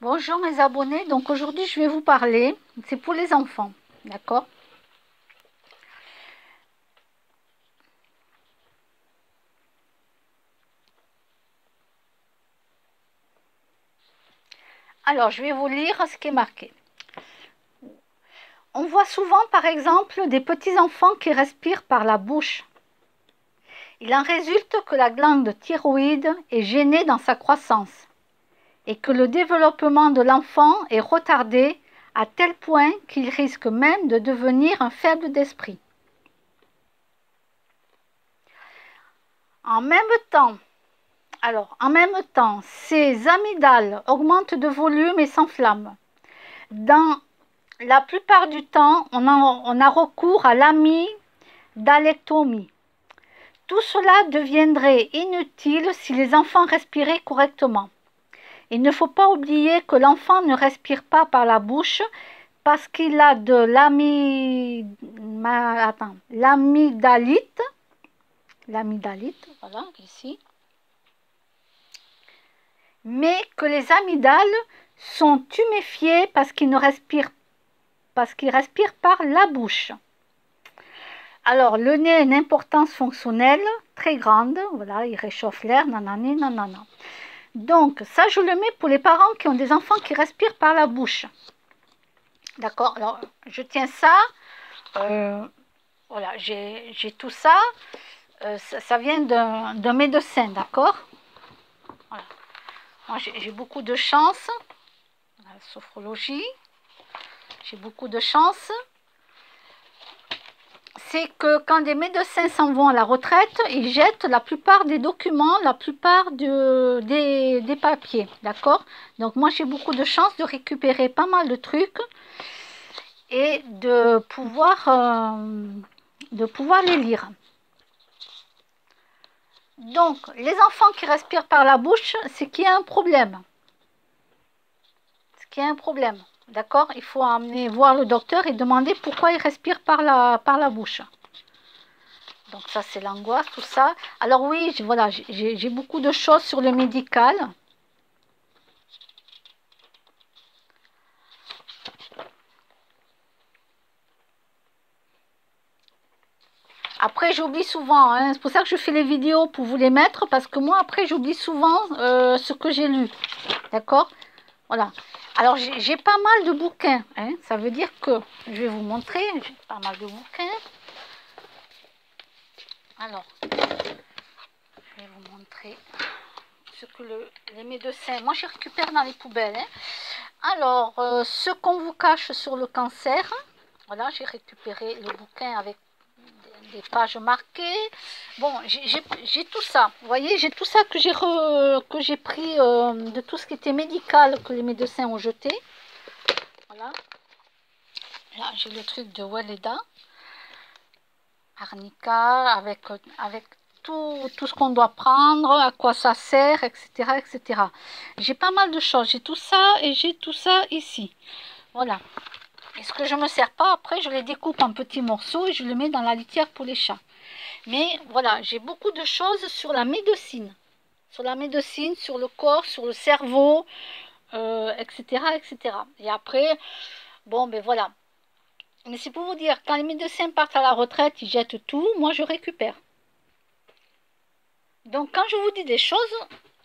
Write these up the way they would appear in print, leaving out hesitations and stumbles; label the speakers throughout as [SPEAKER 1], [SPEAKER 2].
[SPEAKER 1] Bonjour mes abonnés, donc aujourd'hui je vais vous parler, c'est pour les enfants, d'accord? Alors je vais vous lire ce qui est marqué. On voit souvent par exemple des petits enfants qui respirent par la bouche. Il en résulte que la glande thyroïde est gênée dans sa croissance et que le développement de l'enfant est retardé à tel point qu'il risque même de devenir un faible d'esprit. En même temps, ces amygdales augmentent de volume et s'enflamment. Dans la plupart du temps, on a recours à l'amygdalectomie. Tout cela deviendrait inutile si les enfants respiraient correctement. Il ne faut pas oublier que l'enfant ne respire pas par la bouche parce qu'il a de l'amygdalite, voilà, ici, mais que les amygdales sont tuméfiées parce qu'ils respirent par la bouche. Alors, le nez a une importance fonctionnelle très grande, voilà, il réchauffe l'air, nanani, nanana. Donc, ça, je le mets pour les parents qui ont des enfants qui respirent par la bouche. D'accord? Alors, je tiens ça, voilà, j'ai tout ça, ça vient d'un médecin, d'accord? Voilà. Moi, j'ai beaucoup de chance, la sophrologie, j'ai beaucoup de chance. C'est que quand des médecins s'en vont à la retraite, ils jettent la plupart des documents, la plupart des papiers, d'accord? Donc moi j'ai beaucoup de chance de récupérer pas mal de trucs et de pouvoir les lire. Donc les enfants qui respirent par la bouche, c'est qu'il y a un problème. D'accord? Il faut amener voir le docteur et demander pourquoi il respire par la bouche. Donc ça, c'est l'angoisse, tout ça. Alors oui, voilà, j'ai beaucoup de choses sur le médical. Après, j'oublie souvent, hein. C'est pour ça que je fais les vidéos pour vous les mettre, parce que moi, après, j'oublie souvent ce que j'ai lu. D'accord? Voilà. Alors, j'ai pas mal de bouquins, hein. Ça veut dire que, je vais vous montrer, j'ai pas mal de bouquins. Alors, je vais vous montrer ce que les médecins... Moi, je récupère dans les poubelles, hein. Alors, ce qu'on vous cache sur le cancer, voilà, j'ai récupéré le bouquin avec des pages marquées. Bon, j'ai tout ça, vous voyez, j'ai tout ça que j'ai pris de tout ce qui était médical que les médecins ont jeté. Voilà. Là, j'ai le truc de Weleda, Arnica, avec tout ce qu'on doit prendre, à quoi ça sert, etc. etc. J'ai pas mal de choses, j'ai tout ça et j'ai tout ça ici. Voilà. Et ce que je ne me sers pas, après, je les découpe en petits morceaux et je les mets dans la litière pour les chats. Mais voilà, j'ai beaucoup de choses sur la médecine. Sur la médecine, sur le corps, sur le cerveau, etc., etc. Et après, bon, ben voilà. Mais c'est pour vous dire, quand les médecins partent à la retraite, ils jettent tout, moi je récupère. Donc quand je vous dis des choses,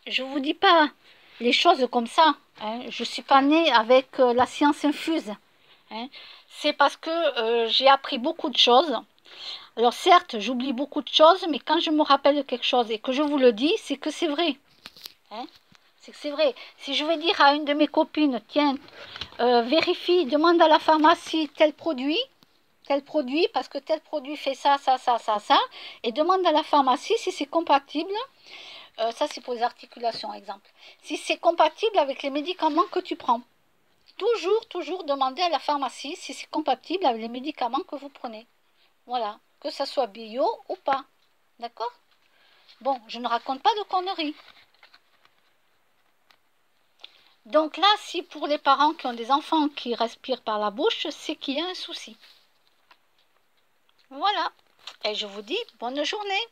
[SPEAKER 1] je ne vous dis pas les choses comme ça. Hein. Je ne suis pas née avec la science infuse. Hein. C'est parce que j'ai appris beaucoup de choses. Alors certes, j'oublie beaucoup de choses, mais quand je me rappelle de quelque chose et que je vous le dis, c'est que c'est vrai. Hein. C'est que c'est vrai. Si je vais dire à une de mes copines, tiens, vérifie, demande à la pharmacie tel produit, parce que tel produit fait ça, ça, ça, ça, ça, et demande à la pharmacie si c'est compatible, ça c'est pour les articulations, exemple, si c'est compatible avec les médicaments que tu prends. Toujours demander à la pharmacie si c'est compatible avec les médicaments que vous prenez. Voilà, que ça soit bio ou pas. D'accord? Bon, je ne raconte pas de conneries. Donc là, si pour les parents qui ont des enfants qui respirent par la bouche, c'est qu'il y a un souci. Voilà. Et je vous dis bonne journée.